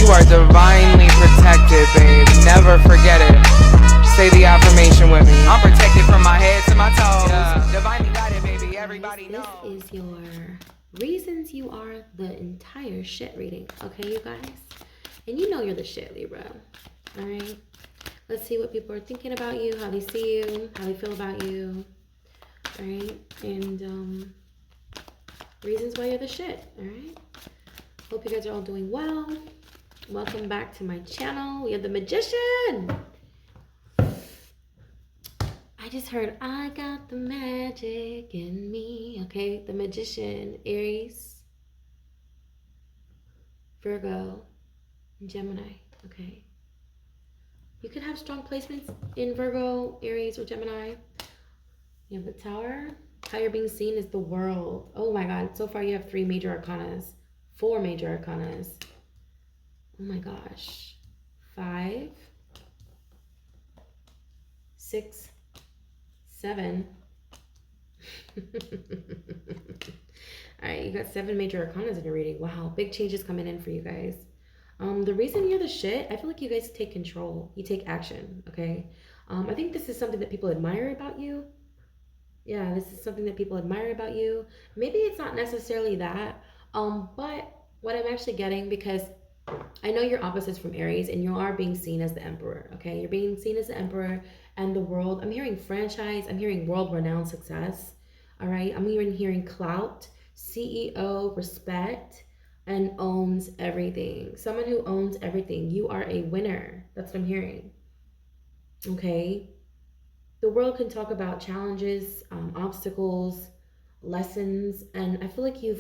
are divinely protected, babe. Never forget it. Say the affirmation with me. I'm protected from my head to my toes. Yeah. Divinely guided, baby. Everybody knows. This is your reasons you are the entire shit reading. Okay, you guys? And you know you're the shit, Libra. Alright? Let's see what people are thinking about you, how they see you, how they feel about you. Alright? And reasons why you're the shit. Alright? Hope you guys are all doing well. Welcome back to my channel. We have the Magician. I just heard, I got the magic in me. Okay, the Magician, Aries, Virgo, and Gemini. Okay. You could have strong placements in Virgo, Aries, or Gemini. You have the Tower. How you're being seen is the World. Oh my God. So far you have 3 major arcanas. 4 major arcanas. Oh my gosh. 5, 6, 7. All right, you got 7 major arcanas in your reading. Wow, big changes coming in for you guys. The reason you're the shit, I feel like you guys take control. You take action, okay? I think this is something that people admire about you. Yeah, this is something that people admire about you. Maybe it's not necessarily that, but what I'm actually getting, because I know you're opposites from Aries and you are being seen as the Emperor, okay? You're being seen as the Emperor and the world. I'm hearing franchise. I'm hearing world-renowned success, all right? I'm even hearing clout, CEO, respect, and owns everything. Someone who owns everything. You are a winner. That's what I'm hearing, okay? The world can talk about challenges, obstacles, lessons, and I feel like I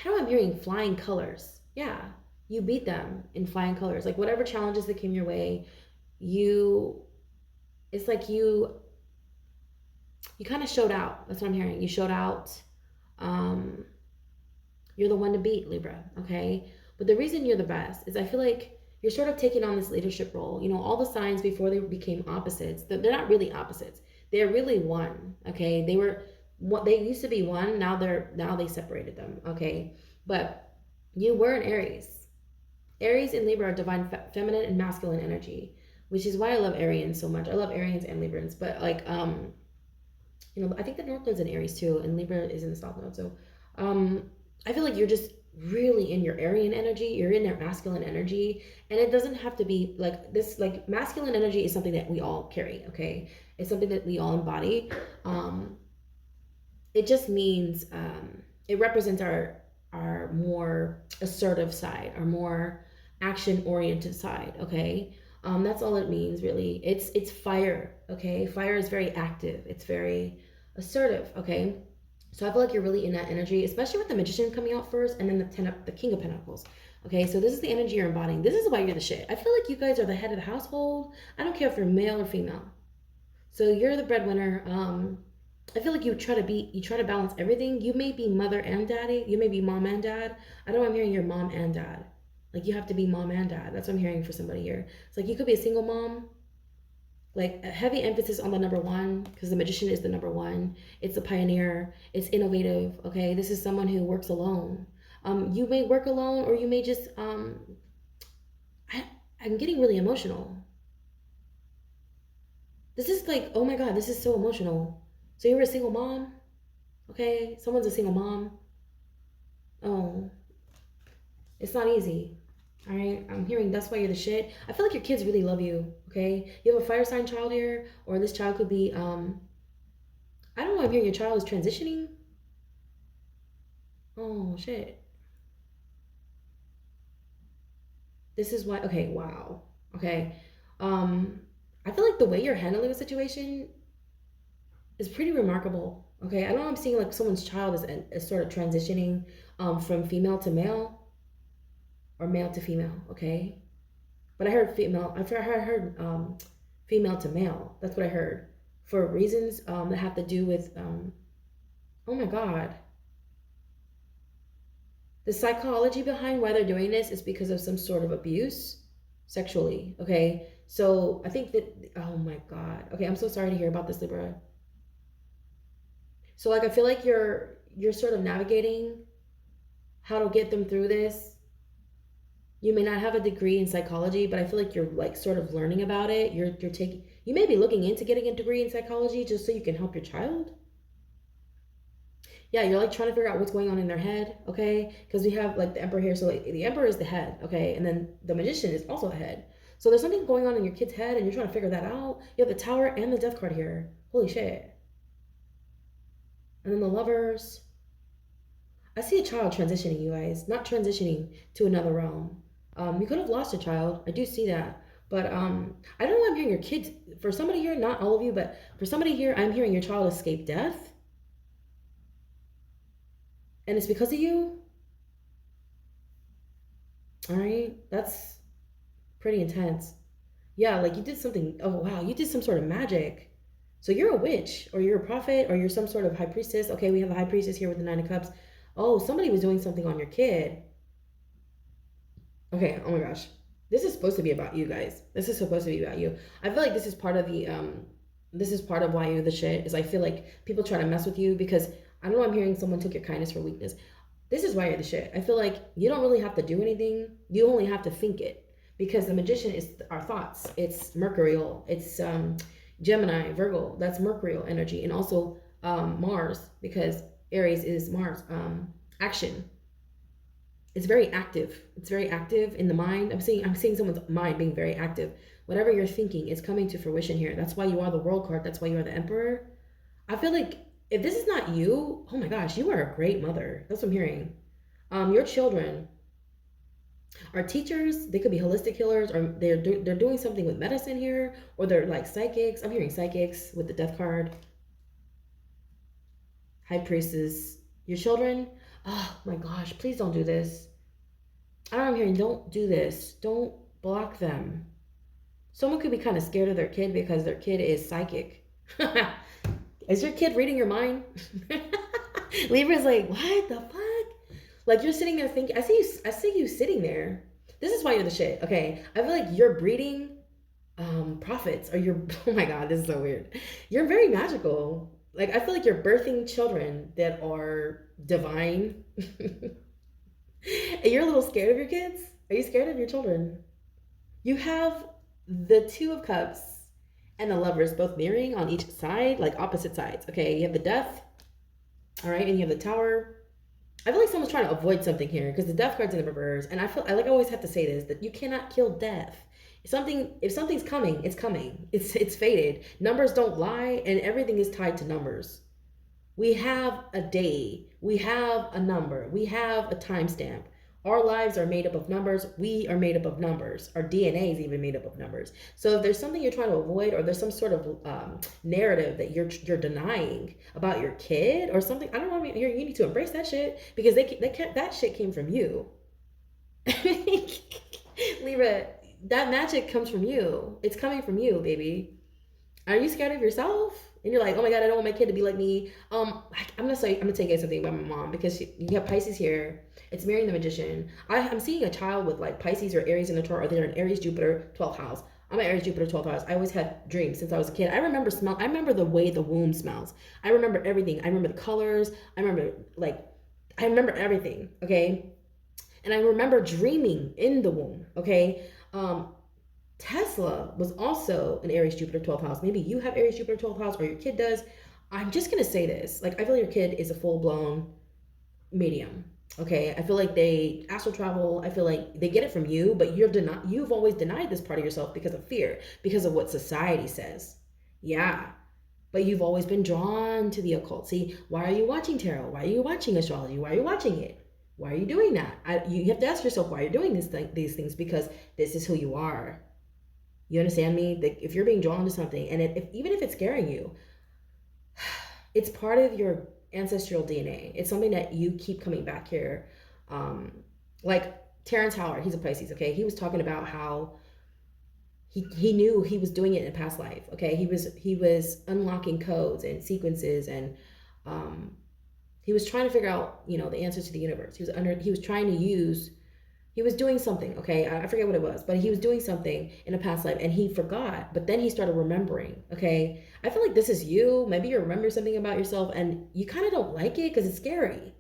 don't know, I'm hearing flying colors. Yeah, you beat them in flying colors. Like whatever challenges that came your way, it's like you kind of showed out. That's what I'm hearing. You showed out. You're the one to beat, Libra, okay? But the reason you're the best is I feel like you're sort of taking on this leadership role. You know, all the signs before they became opposites, they're not really opposites. They're really one, okay? They used to be one, now they separated them, okay? But you were an Aries. Aries and Libra are divine feminine and masculine energy, which is why I love Arians so much. I love Arians and Librans, but like you know, I think the North Node's in Aries too, and Libra is in the South Node. So I feel like you're just really in your Aryan energy, you're in your masculine energy, and it doesn't have to be like this. Like masculine energy is something that we all carry, okay? It's something that we all embody. It just means it represents our more assertive side, our more action oriented side, okay? That's all it means, really. It's fire, okay? Fire is very active, it's very assertive, okay? So I feel like you're really in that energy, especially with the Magician coming out first, and then the King of Pentacles. Okay, so this is the energy you're embodying. This is why you're the shit. I feel like you guys are the head of the household. I don't care if you're male or female. So you're the breadwinner. I feel like you try to balance everything. You may be mother and daddy. You may be mom and dad. I don't know, I'm hearing you're mom and dad. Like you have to be mom and dad. That's what I'm hearing for somebody here. It's like you could be a single mom. Like a heavy emphasis on the number 1, because the Magician is the number 1. It's a pioneer. It's innovative. Okay, this is someone who works alone. You may work alone, or you may just I'm getting really emotional. This is like, oh my God, this is so emotional. So you were a single mom, okay? Someone's a single mom. Oh, it's not easy. All right, I'm hearing that's why you're the shit. I feel like your kids really love you, okay? You have a fire sign child here, or this child could be, I don't know, I'm hearing your child is transitioning. Oh, shit. This is why, okay, wow. Okay. I feel like the way you're handling the situation is pretty remarkable, okay? I know I'm seeing like someone's child is sort of transitioning from female to male, or male to female, okay? But I heard female, I heard female to male. That's what I heard. For reasons that have to do with, oh my God. The psychology behind why they're doing this is because of some sort of abuse sexually, okay? So I think that, oh my God. Okay, I'm so sorry to hear about this, Libra. So like, I feel like you're sort of navigating how to get them through this. You may not have a degree in psychology, but I feel like you're like sort of learning about it. You're taking, you may be looking into getting a degree in psychology just so you can help your child. Yeah, you're like trying to figure out what's going on in their head, okay? Because we have like the emperor here, so like the emperor is the head, okay? And then the magician is also a head. So there's something going on in your kid's head and you're trying to figure that out. You have the tower and the death card here. Holy shit. And then the lovers. I see a child transitioning, you guys. Not transitioning to another realm. You could have lost a child. I do see that. But I don't know why I'm hearing your kids. For somebody here, not all of you, but for somebody here, I'm hearing your child escape death. And it's because of you. All right. That's pretty intense. Yeah, like you did something. Oh, wow. You did some sort of magic. So you're a witch or you're a prophet or you're some sort of high priestess. Okay, we have the high priestess here with the Nine of Cups. Oh, somebody was doing something on your kid. Okay, oh my gosh. This is supposed to be about you guys. This is supposed to be about you. I feel like this is part of the this is part of why you're the shit. Is I feel like people try to mess with you because I don't know, I'm hearing someone took your kindness for weakness. This is why you're the shit. I feel like you don't really have to do anything. You only have to think it. Because the magician is our thoughts. It's mercurial. It's Gemini, Virgo. That's mercurial energy. And also Mars, because Aries is Mars. Action. It's very active. It's very active in the mind. I'm seeing someone's mind being very active. Whatever you're thinking is coming to fruition here. That's why you are the world card. That's why you are the emperor. I feel like if this is not you, oh my gosh, you are a great mother. That's what I'm hearing. Your children are teachers. They could be holistic healers, or they're doing something with medicine here, or they're like psychics. I'm hearing psychics with the death card. High priestess. Your children, oh my gosh, please don't do this. I don't know, I'm hearing don't do this. Don't block them. Someone could be kind of scared of their kid because their kid is psychic. Is your kid reading your mind? Libra's like, what the fuck? Like you're sitting there thinking, I see you sitting there. This is why you're the shit. Okay. I feel like you're breeding prophets, or you're, oh my God, this is so weird. You're very magical. Like I feel like you're birthing children that are divine. And you're a little scared of your kids? Are you scared of your children? You have the Two of Cups and the Lovers both mirroring on each side, like opposite sides. Okay, you have the Death, all right, and you have the Tower. I feel like someone's trying to avoid something here because the Death card's in the reverse, and I always have to say this, that you cannot kill death. If something's coming, it's coming. It's fated. Numbers don't lie, and everything is tied to numbers. We have a day, we have a number, we have a timestamp. Our lives are made up of numbers. We are made up of numbers. Our DNA is even made up of numbers. So if there's something you're trying to avoid, or there's some sort of narrative that you're denying about your kid or something, I don't know. You need to embrace that shit because that shit came from you. Libra, that magic comes from you. It's coming from you, baby. Are you scared of yourself? And you're like, oh my God, I don't want my kid to be like me. I'm gonna tell you guys something about my mom, because you have Pisces here. It's marrying the Magician. I'm seeing a child with like Pisces or Aries in the chart, or they're an Aries, Jupiter, 12th house. I'm an Aries, Jupiter, 12th house. I always had dreams since I was a kid. I remember the way the womb smells. I remember everything. I remember the colors. I remember everything. Okay. And I remember dreaming in the womb. Okay. Tesla was also an Aries, Jupiter, 12th house. Maybe you have Aries, Jupiter, 12th house, or your kid does. I'm just going to say this. Like, I feel like your kid is a full-blown medium. Okay? I feel like they astral travel. I feel like they get it from you, but you've always denied this part of yourself because of fear, because of what society says. Yeah. But you've always been drawn to the occult. See, why are you watching tarot? Why are you watching astrology? Why are you watching it? Why are you doing that? You have to ask yourself why you're doing these things, because this is who you are. You understand me? That if you're being drawn to something, and even if it's scaring you, it's part of your ancestral DNA. It's something that you keep coming back here. Like Terrence Howard, he's a Pisces, okay? He was talking about how he knew he was doing it in a past life, okay? He was unlocking codes and sequences, and he was trying to figure out, the answers to the universe. He was doing something, okay? I forget what it was, but he was doing something in a past life and he forgot, but then he started remembering, okay? I feel like this is you. Maybe you remember something about yourself and you kind of don't like it because it's scary.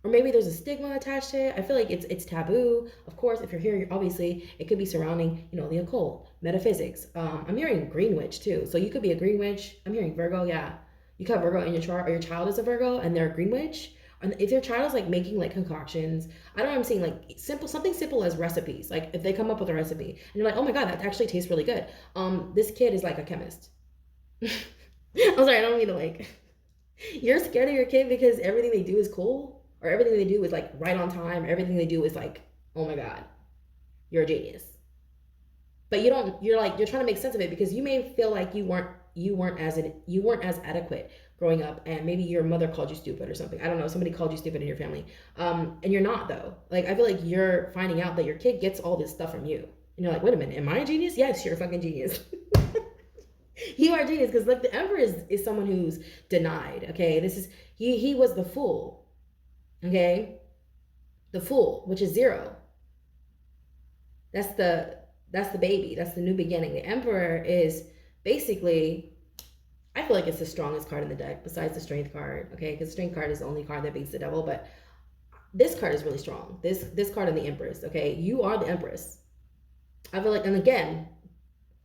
or maybe there's a stigma attached to it. I feel like it's taboo. Of course, if you're here, obviously it could be surrounding, you know, the occult, metaphysics. I'm hearing green witch too. So you could be a green witch. I'm hearing Virgo. Yeah, you could have Virgo in your chart, or your child is a Virgo and they're a green witch. And if your child is like making like concoctions, I don't know, I'm seeing like something simple as recipes. Like if they come up with a recipe and you're like, oh my god, that actually tastes really good. This kid is like a chemist. I'm sorry, I don't mean to like. You're scared of your kid because everything they do is cool, or everything they do is like right on time, or everything they do is like, oh my god, you're a genius. But you don't. You're trying to make sense of it because you may feel like you weren't as adequate growing up, and maybe your mother called you stupid or something. I don't know. Somebody called you stupid in your family, and you're not though. Like I feel like you're finding out that your kid gets all this stuff from you, and you're like, wait a minute, am I a genius? Yes, you're a fucking genius. You are a genius because like the Emperor is someone who's denied. Okay, this is he was the Fool. Okay, the Fool, which is 0. That's the baby. That's the new beginning. The Emperor is basically, I feel like it's the strongest card in the deck besides the Strength card. Okay, because Strength card is the only card that beats the Devil, but this card is really strong. This card and the Empress. Okay, you are the Empress. I feel like, and again,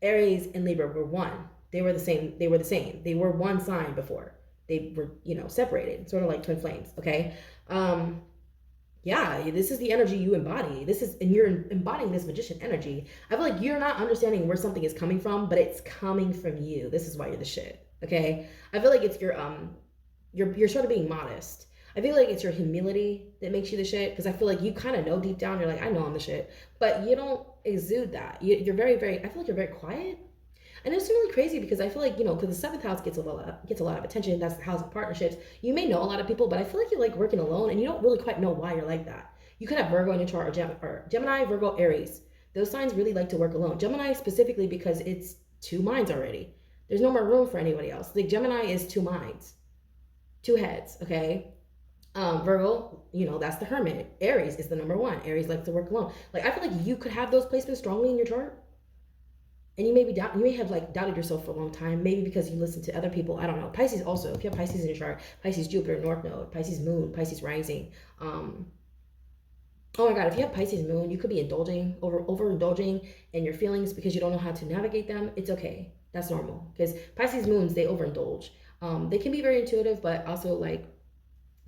Aries and Libra were one. They were the same. They were one sign before. They were, you know, separated, sort of like twin flames. Okay. Yeah, this is the energy you embody. And you're embodying this magician energy. I feel like you're not understanding where something is coming from, but it's coming from you. This is why you're the shit. Okay. I feel like it's you're sort of being modest. I feel like it's your humility that makes you the shit, because I feel like you kind of know deep down, you're like, I know I'm the shit, but you don't exude that. You're very, very, I feel like you're very quiet. And it's really crazy because I feel like, you know, because the 7th house gets a lot of attention. That's the house of partnerships. You may know a lot of people, but I feel like you like working alone and you don't really quite know why you're like that. You could have Virgo in your chart, or Gemini, Virgo, Aries. Those signs really like to work alone. Gemini specifically because it's 2 minds already. There's no more room for anybody else. Like Gemini is 2 minds, 2 heads, okay? Virgo, you know, that's the hermit. Aries is the number 1. Aries likes to work alone. Like I feel like you could have those placements strongly in your chart. And you may have like doubted yourself for a long time, maybe because you listen to other people. I don't know. Pisces also, if you have Pisces in your chart, Pisces Jupiter, North Node, Pisces Moon, Pisces Rising. Oh my God, if you have Pisces Moon, you could be overindulging in your feelings because you don't know how to navigate them. It's okay. That's normal because Pisces Moons, they overindulge. They can be very intuitive, but also like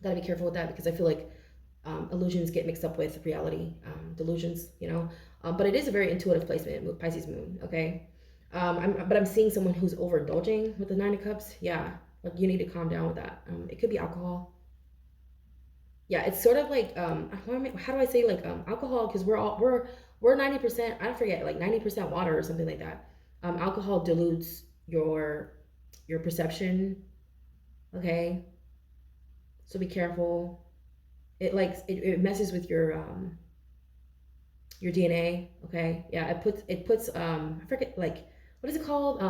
gotta be careful with that because I feel like illusions get mixed up with reality, delusions, you know. But it is a very intuitive placement with Pisces Moon, okay? But I'm seeing someone who's overindulging with the 9 of Cups. Yeah, like you need to calm down with that. It could be alcohol. Yeah, it's sort of like, how do I say like alcohol? Because we're 90%, I forget, like 90% water or something like that. Alcohol dilutes your perception, okay? So be careful. It messes with your DNA, okay? Yeah, it puts I forget, like, what is it called?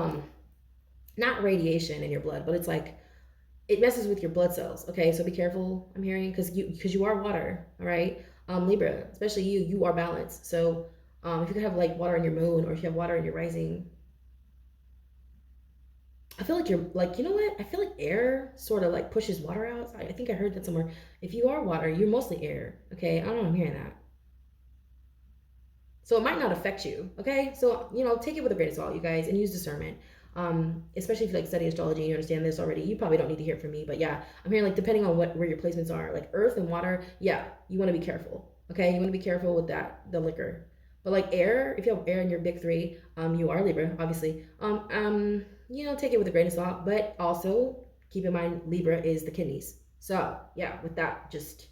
Not radiation in your blood, but it's like it messes with your blood cells, okay? So be careful, I'm hearing, because you are water, all right? Libra, especially you are balanced. So if you could have like water in your moon, or if you have water in your rising, I feel like you're like, you know what? I feel like air sort of like pushes water out. I think I heard that somewhere. If you are water, you're mostly air, okay? I don't know, I'm hearing that. So it might not affect you, okay? So, you know, take it with a grain of salt, you guys, and use discernment. Especially if you like study astrology and you understand this already, you probably don't need to hear it from me. But yeah, I'm hearing like depending on where your placements are, like earth and water, yeah, you want to be careful, okay? You want to be careful with that, the liquor. But like air, if you have air in your big 3, you are Libra, obviously. You know, take it with a grain of salt, but also keep in mind Libra is the kidneys. So yeah, with that, just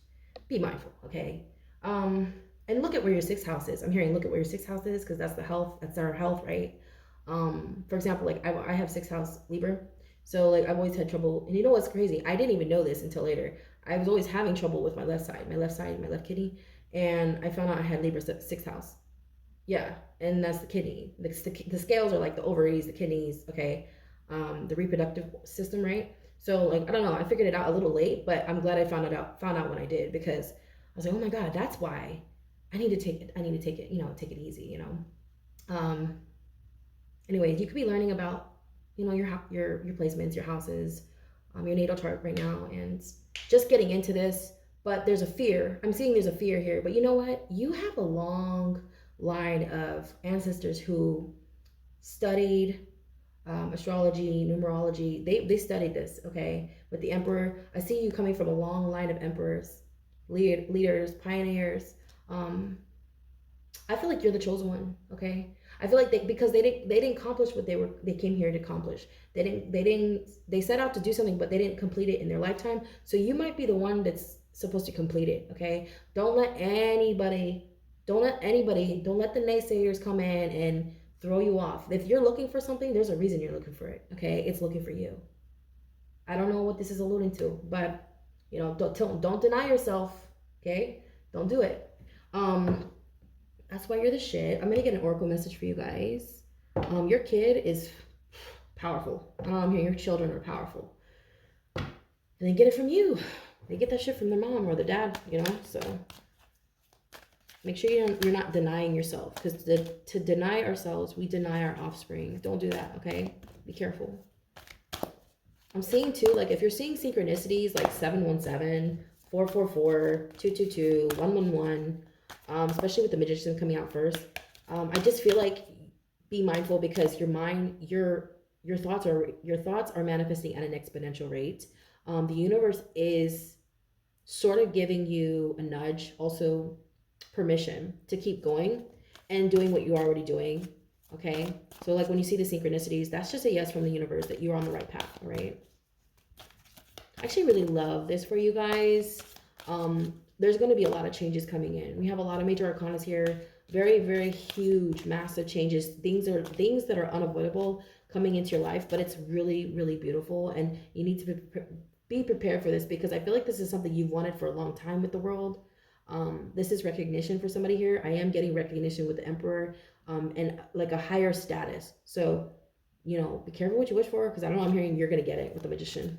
be mindful, okay? And look at where your 6th house is. I'm hearing look at where your 6th house is because that's the health. That's our health, right? For example, like I have 6th house Libra. So like I've always had trouble. And you know what's crazy? I didn't even know this until later. I was always having trouble with my left side, my left kidney. And I found out I had Libra 6th house. Yeah, and that's the kidney. The scales are like the ovaries, the kidneys, okay? The reproductive system, right? So like, I don't know. I figured it out a little late, but I'm glad I found out when I did because I was like, oh my God, that's why. I need to take it, you know, take it easy, you know. Anyways, you could be learning about, you know, your placements, your houses, your natal chart right now, and just getting into this. but there's a fear. I'm seeing there's a fear here. But you know what? You have a long line of ancestors who studied astrology, numerology. They studied this, okay? With the emperor, I see you coming from a long line of emperors, leaders, pioneers. Um, I feel like you're the chosen one, okay? I feel like because they didn't accomplish what they came here to accomplish. They set out to do something, but they didn't complete it in their lifetime. So you might be the one that's supposed to complete it, okay? Don't let the naysayers come in and throw you off. If you're looking for something, there's a reason you're looking for it, okay? It's looking for you. I don't know what this is alluding to, but don't deny yourself, okay? Don't do it. That's why you're the shit. I'm gonna get an oracle message for you guys. Your kid is powerful. Your children are powerful, and they get it from you. They get that shit from their mom or their dad, So make sure you're not denying yourself, because to deny ourselves, we deny our offspring. Don't do that, okay? Be careful. I'm seeing too, like if you're seeing synchronicities like 717, 444, 222, 111, especially with the Magician coming out first, I just feel like be mindful, because your mind, your thoughts are manifesting at an exponential rate. The universe is sort of giving you a nudge, also permission to keep going and doing what you're already doing. Okay, so like when you see the synchronicities, that's just a yes from the universe that you're on the right path. All right, I actually really love this for you guys. There's going to be a lot of changes coming in. We have a lot of major arcanas here, very, very huge, massive changes. Things that are unavoidable coming into your life, but it's really, really beautiful, and you need to be prepared for this, because I feel like this is something you've wanted for a long time with the world. This is recognition for somebody here. I am getting recognition with the Emperor, and like a higher status. So, be careful what you wish for, because I don't know, I'm hearing you're going to get it with the Magician.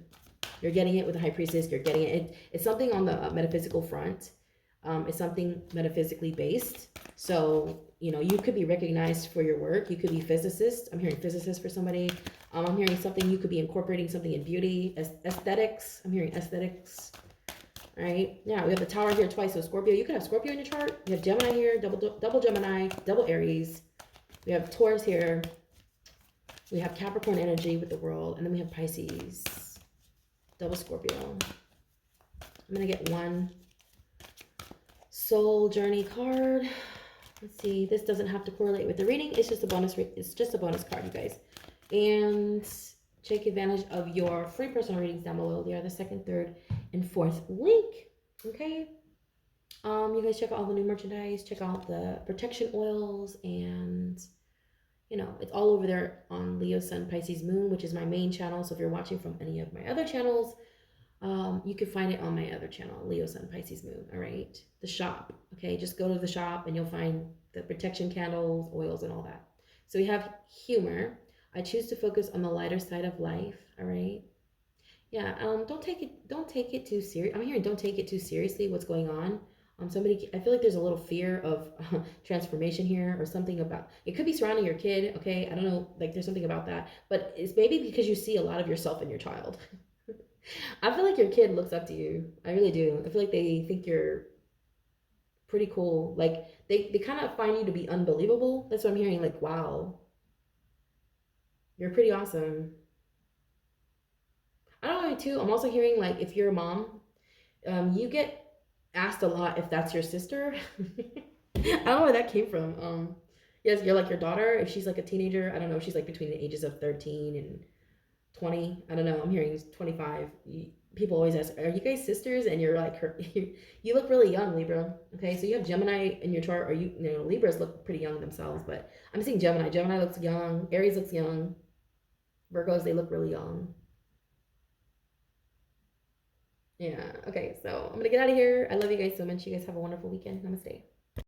You're getting it with the High Priestess. You're getting it. It's something on the metaphysical front. It's something metaphysically based. So, you could be recognized for your work. You could be physicist. I'm hearing physicist for somebody. I'm hearing something, you could be incorporating something in beauty, aesthetics. I'm hearing aesthetics. All right. Yeah, we have the Tower here twice. So Scorpio, you could have Scorpio in your chart. You have Gemini here, double Gemini, double Aries. We have Taurus here. We have Capricorn energy with the World. And then we have Pisces. Double Scorpio. I'm going to get one soul journey card. Let's see. This doesn't have to correlate with the reading. It's just a bonus. It's just a bonus card, you guys. And take advantage of your free personal readings down below. They are the second, third, and fourth link. Okay. You guys check out all the new merchandise. Check out the protection oils, and it's all over there on Leo, Sun, Pisces, Moon, which is my main channel. So if you're watching from any of my other channels, you can find it on my other channel, Leo, Sun, Pisces, Moon. All right, the shop. Okay, just go to the shop and you'll find the protection candles, oils, and all that. So we have humor. I choose to focus on the lighter side of life. All right. Yeah. Don't take it too serious. I'm hearing don't take it too seriously. What's going on? I feel like there's a little fear of transformation here, or something about, it could be surrounding your kid. Okay. I don't know. Like there's something about that, but it's maybe because you see a lot of yourself in your child. I feel like your kid looks up to you. I really do. I feel like they think you're pretty cool. Like they kind of find you to be unbelievable. That's what I'm hearing. Like, wow, you're pretty awesome. I don't know too. I'm also hearing like if you're a mom, you get asked a lot if that's your sister. I don't know where that came from. Yes, you're like your daughter. If she's like a teenager, I don't know. If she's like between the ages of 13 and 20. I don't know. I'm hearing 25. People always ask, "Are you guys sisters?" And you're like her. You look really young, Libra. Okay, so you have Gemini in your chart, or Libras look pretty young themselves, but I'm seeing Gemini. Gemini looks young. Aries looks young. Virgos, they look really young. Yeah. Okay. So I'm going to get out of here. I love you guys so much. You guys have a wonderful weekend. Namaste.